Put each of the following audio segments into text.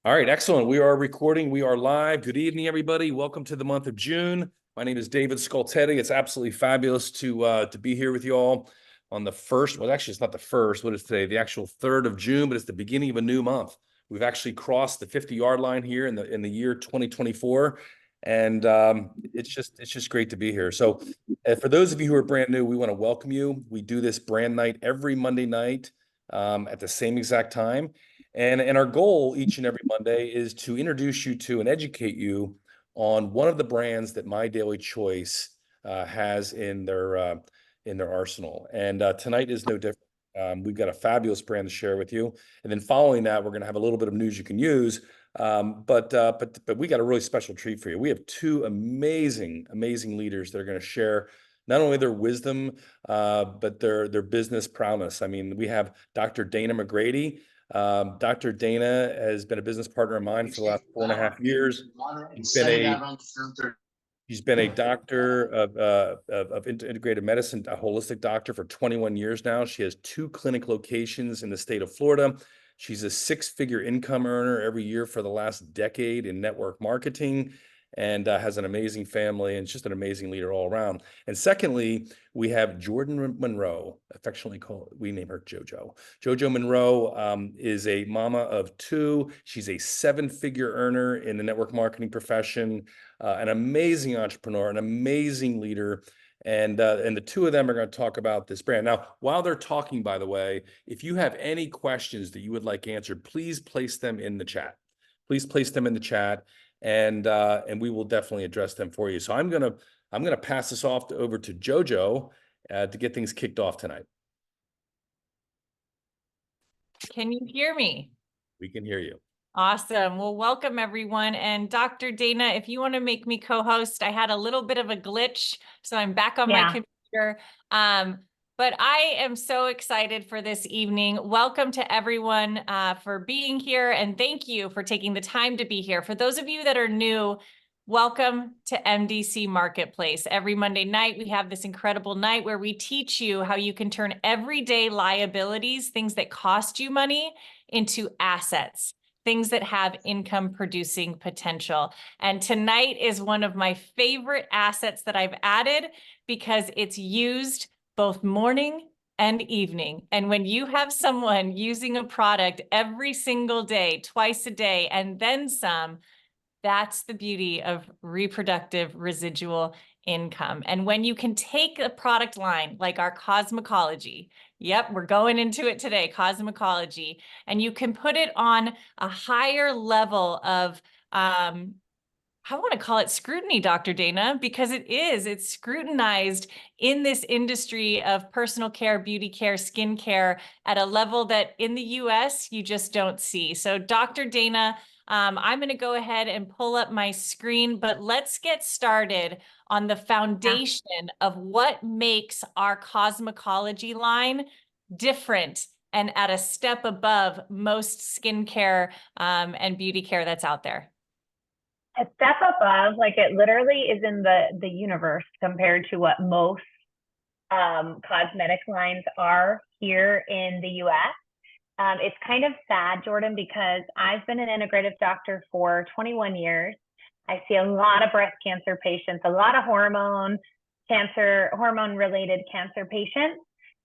All right, excellent. We are recording. We are live. Good evening, everybody. Welcome to the month of June. My name is David Scoltetti. It's absolutely fabulous to be here with you all on the first. Well, actually, it's not the first. What is today? The actual 3rd of June, but it's the beginning of a new month. We've actually crossed the 50-yard line here in the year 2024, and it's just great to be here. So, for those of you who are brand new, we want to welcome you. We do this brand night every Monday night at the same exact time. And our goal each and every Monday is to introduce you to and educate you on one of the brands that My Daily Choice has in their arsenal. And tonight is no different. We've got a fabulous brand to share with you. And then following that, we're going to have a little bit of news you can use. But we got a really special treat for you. We have two amazing leaders that are going to share not only their wisdom, but their business prowess. I mean, we have Dr. Dana McGrady. Dr. Dana has been a business partner of mine for the last 4.5 years. She's been a doctor of integrated medicine, a holistic doctor for 21 years now. She has 2 clinic locations in the state of Florida. She's a 6-figure income earner every year for the last decade in network marketing, and has an amazing family and just an amazing leader all around. And secondly, we have Jordan Monroe, affectionately called, we name her JoJo. JoJo Monroe is a mama of 2. She's a 7-figure earner in the network marketing profession, an amazing entrepreneur, an amazing leader. And the two of them are going to talk about this brand. Now, while they're talking, by the way, if you have any questions that you would like answered, please place them in the chat. Please place them in the chat, and we will definitely address them for you. So I'm gonna pass this off over to JoJo to get things kicked off tonight. Can you hear me? We can hear you. Awesome. Well, welcome everyone. And Dr. Dana, if you want to make me co-host, I had a little bit of a glitch, so I'm back on my computer. But I am so excited for this evening. Welcome to everyone for being here, and thank you for taking the time to be here. For those of you that are new, welcome to MDC Marketplace. Every Monday night, we have this incredible night where we teach you how you can turn everyday liabilities, things that cost you money, into assets, things that have income producing potential. And tonight is one of my favorite assets that I've added because it's used both morning and evening. And when you have someone using a product every single day, twice a day, and then some, that's the beauty of reproductive residual income. And when you can take a product line like our Cosmikology, yep, we're going into it today, Cosmikology, and you can put it on a higher level of, I want to call it scrutiny, Dr. Dana, because it's scrutinized in this industry of personal care, beauty care, skin care at a level that in the US, you just don't see. So Dr. Dana, I'm going to go ahead and pull up my screen, but let's get started on the foundation of what makes our Cosmikology line different and at a step above most skincare and beauty care that's out there. A step above, like it literally is in the universe compared to what most cosmetic lines are here in the US. It's kind of sad, Jordan, because I've been an integrative doctor for 21 years. I see a lot of breast cancer patients, a lot of hormone-related cancer patients,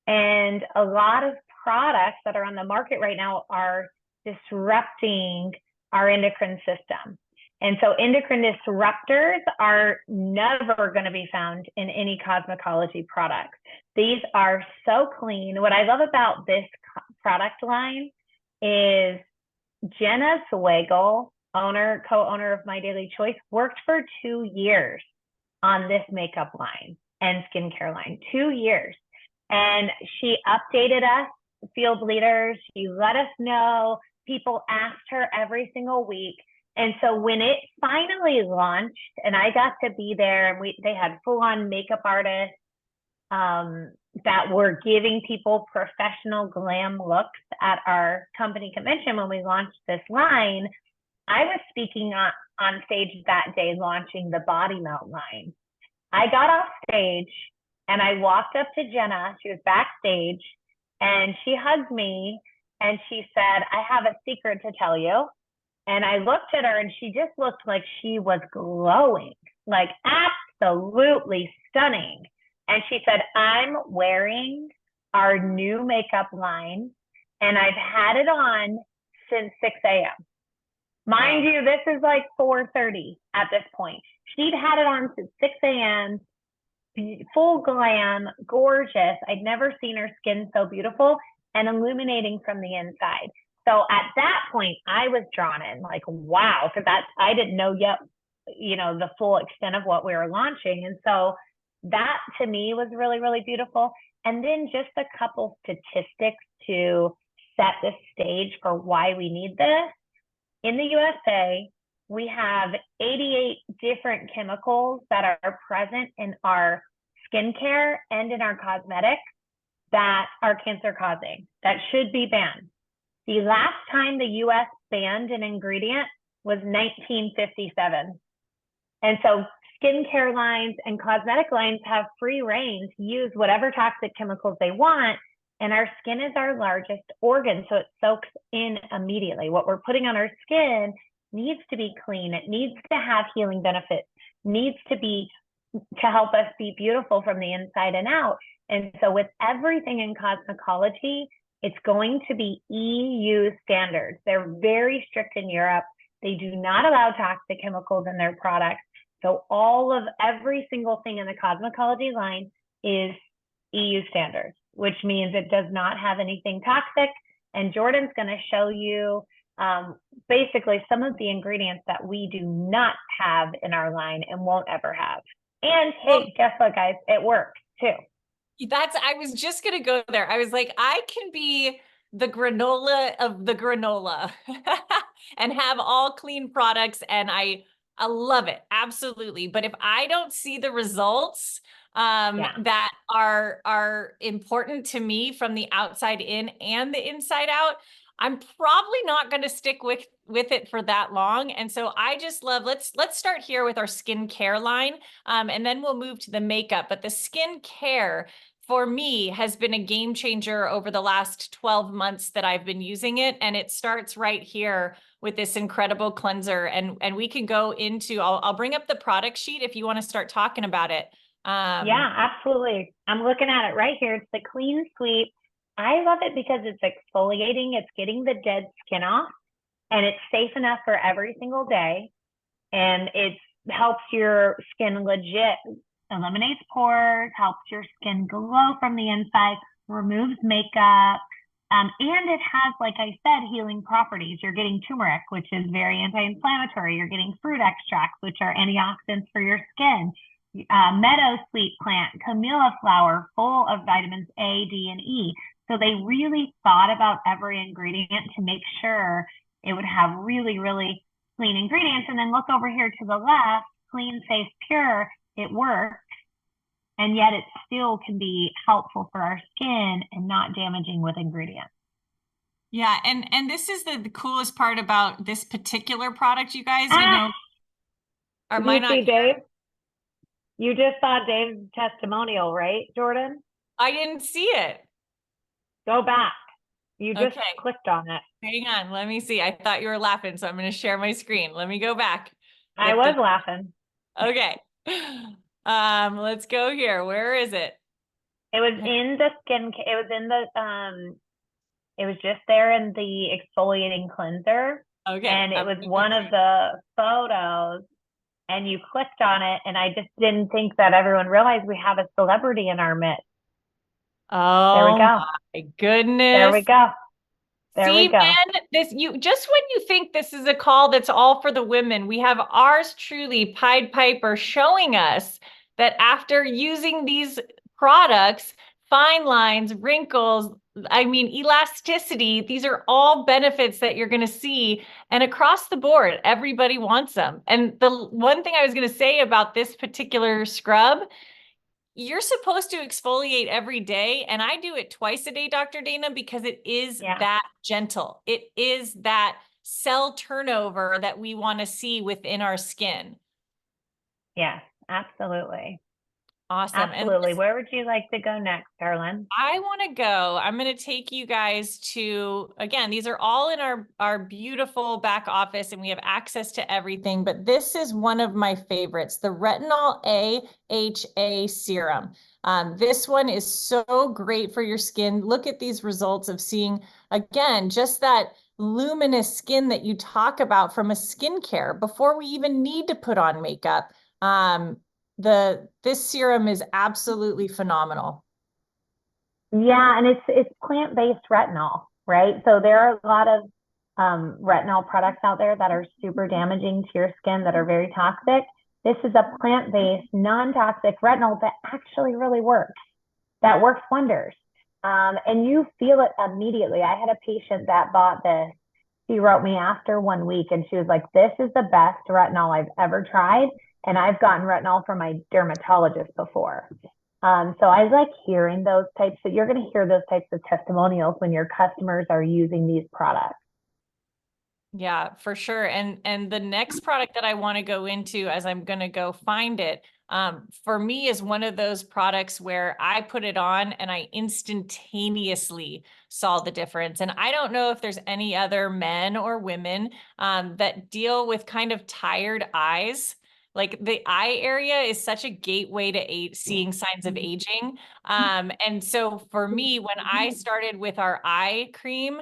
and a lot of products that are on the market right now are disrupting our endocrine system. And so endocrine disruptors are never going to be found in any Cosmikology products. These are so clean. What I love about this product line is Jenna Swagel, co-owner of My Daily Choice, worked for 2 years on this makeup line and skincare line, 2 years. And she updated us, field leaders. She let us know. People asked her every single week. And so when it finally launched, and I got to be there, and they had full-on makeup artists that were giving people professional glam looks at our company convention when we launched this line, I was speaking on stage that day launching the Body Melt line. I got off stage and I walked up to Jenna. She was backstage and she hugged me and she said, "I have a secret to tell you." And I looked at her and she just looked like she was glowing, like absolutely stunning. And she said, I'm wearing our new makeup line and I've had it on since 6 a.m. Mind you, this is like 4:30 at this point. She'd had it on since 6 a.m., full glam, gorgeous. I'd never seen her skin so beautiful and illuminating from the inside. So at that point, I was drawn in, like, wow, because I didn't know yet, the full extent of what we were launching. And so that to me was really, really beautiful. And then just a couple statistics to set the stage for why we need this. In the USA, we have 88 different chemicals that are present in our skincare and in our cosmetics that are cancer causing, that should be banned. The last time the US banned an ingredient was 1957. And so skincare lines and cosmetic lines have free reign to use whatever toxic chemicals they want. And our skin is our largest organ, so it soaks in immediately. What we're putting on our skin needs to be clean. It needs to have healing benefits, needs to help us be beautiful from the inside and out. And so with everything in cosmetology, it's going to be EU standards. They're very strict in Europe. They do not allow toxic chemicals in their products. So every single thing in the cosmetology line is EU standards, which means it does not have anything toxic. And Jordan's going to show you basically some of the ingredients that we do not have in our line and won't ever have. And hey, guess what, guys? It works too. I was just going to go there. I was like, I can be the granola of the granola and have all clean products. And I love it. Absolutely. But if I don't see the results that are important to me from the outside in and the inside out, I'm probably not going to stick with it for that long. And so I just love, let's start here with our skincare line, and then we'll move to the makeup. But the skincare for me has been a game changer over the last 12 months that I've been using it. And it starts right here with this incredible cleanser. And we can go into, I'll bring up the product sheet if you want to start talking about it. Yeah, absolutely. I'm looking at it right here. It's the Clean Sweep. I love it because it's exfoliating. It's getting the dead skin off, and it's safe enough for every single day. And it helps your skin legit, eliminates pores, helps your skin glow from the inside, removes makeup. And it has, like I said, healing properties. You're getting turmeric, which is very anti-inflammatory. You're getting fruit extracts, which are antioxidants for your skin. Meadow sweet plant, camellia flower, full of vitamins A, D, and E. So they really thought about every ingredient to make sure it would have really, really clean ingredients. And then look over here to the left, clean, safe, pure. It works. And yet it still can be helpful for our skin and not damaging with ingredients. Yeah, and this is the coolest part about this particular product, you guys. Are mine not here? Dave? You just saw Dave's testimonial, right, Jordan? I didn't see it. Go back. You just clicked on it. Hang on, let me see. I thought you were laughing, so I'm going to share my screen. Let me go back. I was laughing. Okay. Let's go here. Where is it? It was in the skin. It was in the it was just there in the exfoliating cleanser. Okay. And it was one of the photos, and you clicked on it, and I just didn't think that everyone realized we have a celebrity in our midst. Oh, there we go. My goodness. There we go. There we go. Man, just when you think this is a call that's all for the women, we have ours truly, Pied Piper, showing us that after using these products, fine lines, wrinkles, elasticity, these are all benefits that you're going to see. And across the board, everybody wants them. And the one thing I was going to say about this particular scrub, you're supposed to exfoliate every day. And I do it twice a day, Dr. Dana, because it is that gentle. It is that cell turnover that we want to see within our skin. Yes, absolutely. Awesome. Absolutely. And Where would you like to go next, Carlin? I'm going to take you guys to, again, these are all in our beautiful back office and we have access to everything, but this is one of my favorites, the Retinol AHA serum. This one is so great for your skin. Look at these results of seeing, again, just that luminous skin that you talk about from a skincare before we even need to put on makeup. This serum is absolutely phenomenal. Yeah, and it's plant-based retinol, right? So there are a lot of retinol products out there that are super damaging to your skin, that are very toxic. This is a plant-based, non-toxic retinol that actually really works, that works wonders. And you feel it immediately. I had a patient that bought this. She wrote me after 1 week and she was like, this is the best retinol I've ever tried. And I've gotten retinol from my dermatologist before. So I like hearing those types. So you're going to hear those types of testimonials when your customers are using these products. Yeah, for sure. And the next product that I want to go into, as I'm going to go find it, for me is one of those products where I put it on and I instantaneously saw the difference. And I don't know if there's any other men or women that deal with kind of tired eyes. Like the eye area is such a gateway to seeing signs of aging. And so for me, when I started with our eye cream,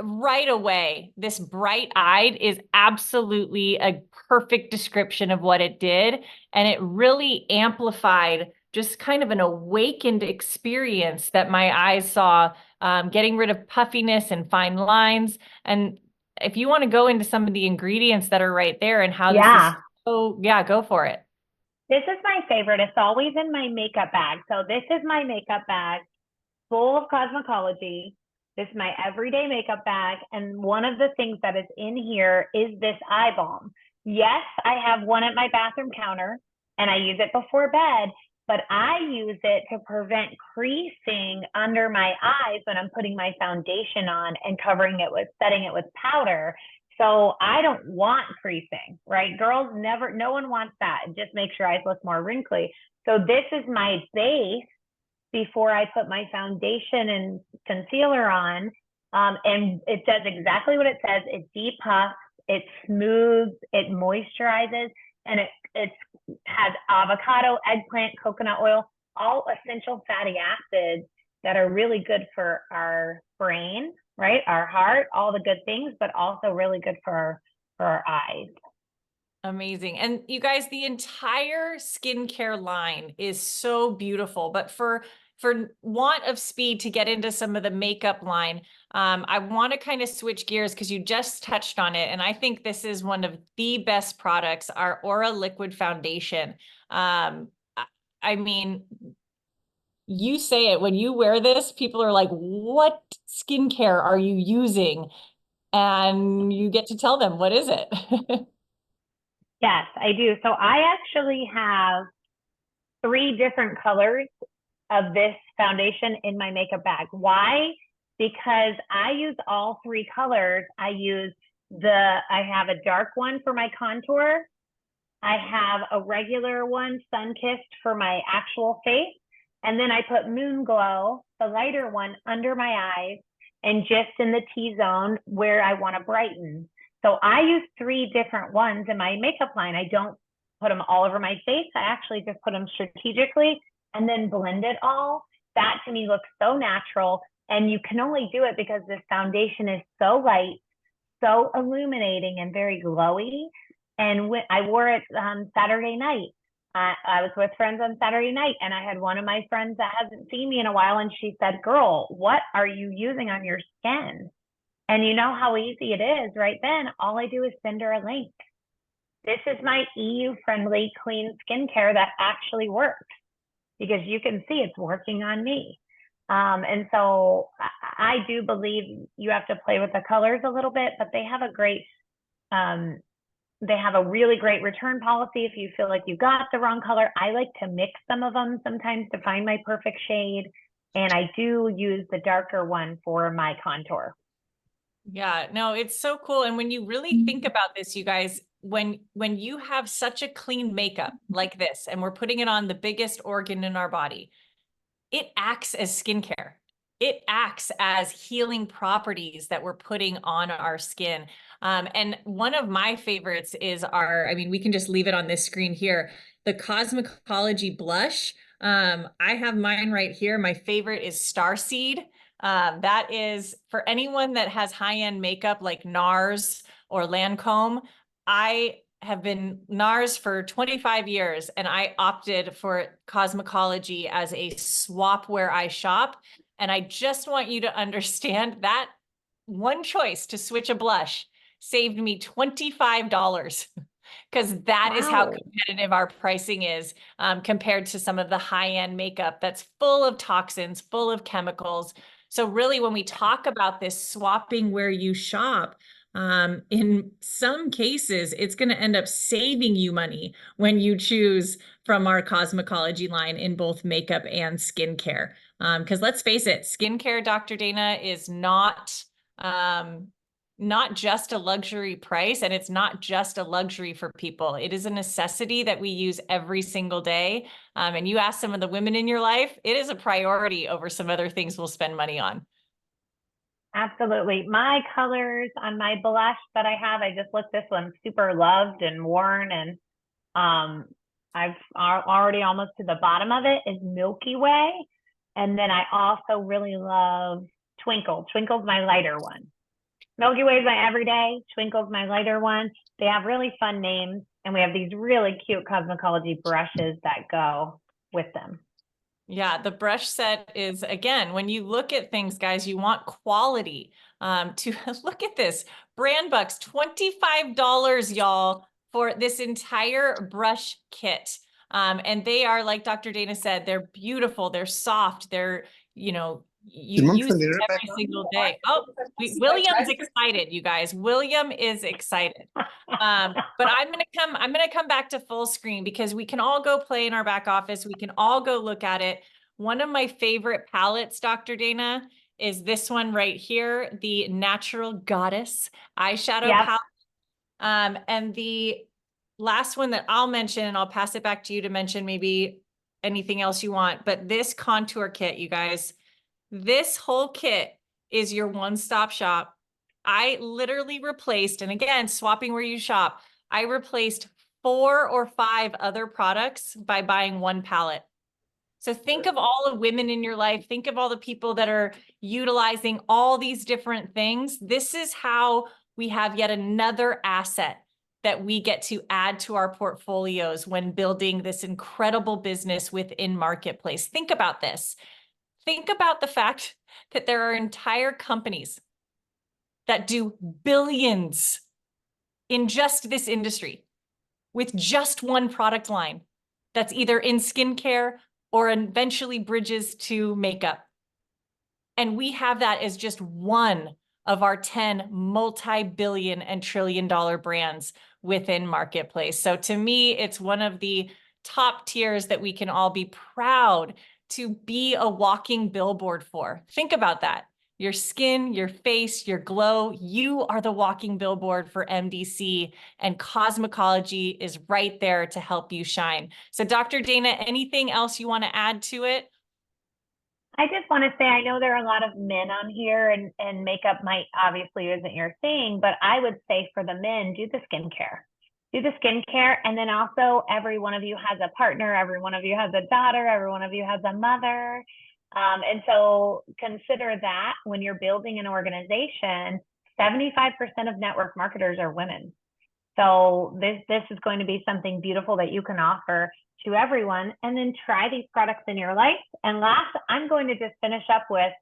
right away, this bright-eyed is absolutely a perfect description of what it did. And it really amplified just kind of an awakened experience that my eyes saw, getting rid of puffiness and fine lines. And if you want to go into some of the ingredients that are right there and how this is, oh yeah, go for it. This is my favorite. It's always in my makeup bag. So this is my makeup bag full of cosmikology. This is my everyday makeup bag. And one of the things that is in here is this eye balm. Yes, I have one at my bathroom counter and I use it before bed, but I use it to prevent creasing under my eyes when I'm putting my foundation on and covering it with, setting it with powder. So I don't want creasing, right? Girls never, no one wants that. It just makes your eyes look more wrinkly. So this is my base before I put my foundation and concealer on. And it does exactly what it says. It depuffs, it smooths, it moisturizes, and it has avocado, eggplant, coconut oil, all essential fatty acids that are really good for our brain, right? Our heart, all the good things, but also really good for our eyes. Amazing. And you guys, the entire skincare line is so beautiful, but for want of speed to get into some of the makeup line, I want to kind of switch gears because you just touched on it. And I think this is one of the best products, our Aura Liquid Foundation. I mean, you say it, when you wear this, people are like, what skincare are you using? And you get to tell them, what is it? Yes, I do. So I actually have 3 different colors of this foundation in my makeup bag. Why? Because I use all 3 colors. I have a dark one for my contour. I have a regular one, sun-kissed, for my actual face. And then I put Moon Glow, the lighter one, under my eyes and just in the T-zone where I want to brighten. So I use 3 different ones in my makeup line. I don't put them all over my face. I actually just put them strategically and then blend it all. That to me looks so natural. And you can only do it because this foundation is so light, so illuminating, and very glowy. And I wore it Saturday night. I was with friends on Saturday night, and I had one of my friends that hasn't seen me in a while, and she said, "Girl, what are you using on your skin?" And you know how easy it is right then. All I do is send her a link. This is my EU-friendly clean skincare that actually works, because you can see it's working on me. And so I do believe you have to play with the colors a little bit, but they have a really great return policy if you feel like you got the wrong color. I like to mix some of them sometimes to find my perfect shade. And I do use the darker one for my contour. Yeah, no, it's so cool. And when you really think about this, you guys, when you have such a clean makeup like this, and we're putting it on the biggest organ in our body, it acts as skincare. It acts as healing properties that we're putting on our skin. And one of my favorites is I mean, we can just leave it on this screen here, the Cosmikology blush. I have mine right here. My favorite is Starseed. That is for anyone that has high-end makeup like NARS or Lancome. I have been NARS for 25 years, and I opted for Cosmikology as a swap where I shop. And I just want you to understand that one choice to switch a blush saved me $25 because that is how Wow. competitive our pricing is compared to some of the high-end makeup that's full of toxins, full of chemicals. So really, when we talk about this swapping where you shop, in some cases, it's going to end up saving you money when you choose from our Cosmikology line in both makeup and skincare. Because let's face it, skincare, Dr. Dana, is not just a luxury price, and it's not just a luxury for people. It is a necessity that we use every single day. And you ask some of the women in your life, it is a priority over some other things we'll spend money on. Absolutely. My colors on my blush that I have, I just looked, this one's super loved and worn, and I've already almost to the bottom of it is Milky Way. And then I also really love Twinkle. Twinkle's my lighter one. Milky Way is my everyday. Twinkle's my lighter one. They have really fun names, and we have these really cute Cosmikology brushes that go with them. Yeah, the brush set is, again, when you look at things, guys, you want quality. To look at this, brand bucks, $25, y'all, for this entire brush kit. And they are, like Dr. Dana said, they're beautiful, they're soft, they're, you use it every single day. Oh, William's excited, you guys. William is excited. But I'm gonna come back to full screen because we can all go play in our back office. We can all go look at it. One of my favorite palettes, Dr. Dana, is this one right here, the Natural Goddess eyeshadow palette. And the last one that I'll mention, and I'll pass it back to you to mention maybe anything else you want, but this contour kit, you guys, this whole kit is your one-stop shop. I literally replaced, and again, swapping where you shop, I replaced 4 or 5 other products by buying one palette. So think of all the women in your life. Think of all the people that are utilizing all these different things. This is how we have yet another asset that we get to add to our portfolios when building this incredible business within Marketplace. Think about this. Think about the fact that there are entire companies that do billions in just this industry with just one product line that's either in skincare or eventually bridges to makeup. And we have that as just one of our 10 multi-billion and trillion-dollar brands within Marketplace. So to me, it's one of the top tiers that we can all be proud to be a walking billboard for. Think about that. Your skin, your face, your glow, you are the walking billboard for MDC, and Cosmikology is right there to help you shine. So Dr. Dana, anything else you want to add to it? I just want to say, I know there are a lot of men on here, and makeup might obviously isn't your thing, but I would say for the men, do the skincare. Do the skincare, and then also every one of you has a partner, every one of you has a daughter, every one of you has a mother. And so consider that when you're building an organization, 75% of network marketers are women. So this is going to be something beautiful that you can offer to everyone, and then try these products in your life. And last, I'm going to just finish up with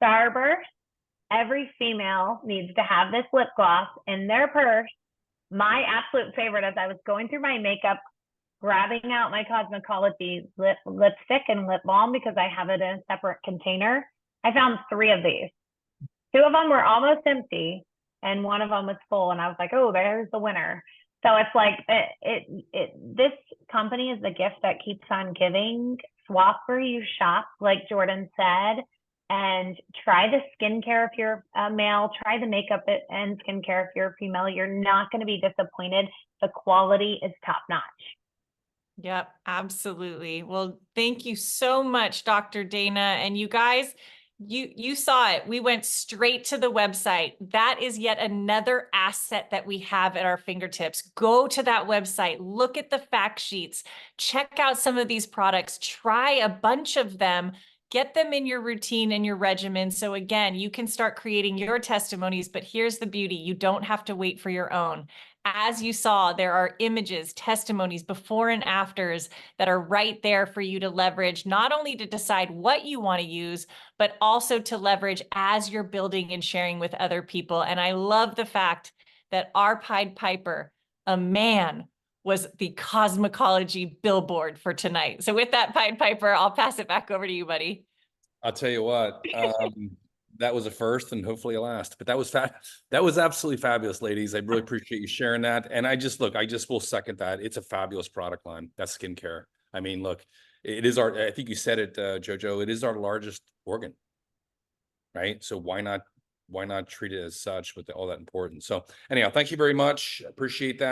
Starburst. Every female needs to have this lip gloss in their purse. My absolute favorite, as I was going through my makeup, grabbing out my Cosmikology lipstick and lip balm because I have it in a separate container, I found 3 of these. 2 of them were almost empty, and 1 of them was full. And I was like, oh, there's the winner. So it's like this company is the gift that keeps on giving. Swap where you shop, like Jordan said. and try the skincare if you're a male, try the makeup and skincare if you're a female. You're not going to be disappointed. The quality is top notch. Yep, absolutely. Well, thank you so much, Dr. Dana. And you guys, you saw it. We went straight to the website. That is yet another asset that we have at our fingertips. Go to that website, look at the fact sheets, check out some of these products, try a bunch of them, get them in your routine and your regimen. So again, you can start creating your testimonies, but here's the beauty. You don't have to wait for your own. As you saw, there are images, testimonies, before and afters that are right there for you to leverage, not only to decide what you want to use, but also to leverage as you're building and sharing with other people. And I love the fact that our Pied Piper, a man, was the Cosmikology billboard for tonight. So with that, Pied Piper, I'll pass it back over to you, buddy. I'll tell you what, that was a first and hopefully a last, but that was absolutely fabulous, ladies. I really appreciate you sharing that. And I just will second that. It's a fabulous product line. That's skincare. I mean, look, it is I think you said it, Jojo, it is our largest organ, right? So why not treat it as such with all that importance? So anyhow, thank you very much. Appreciate that.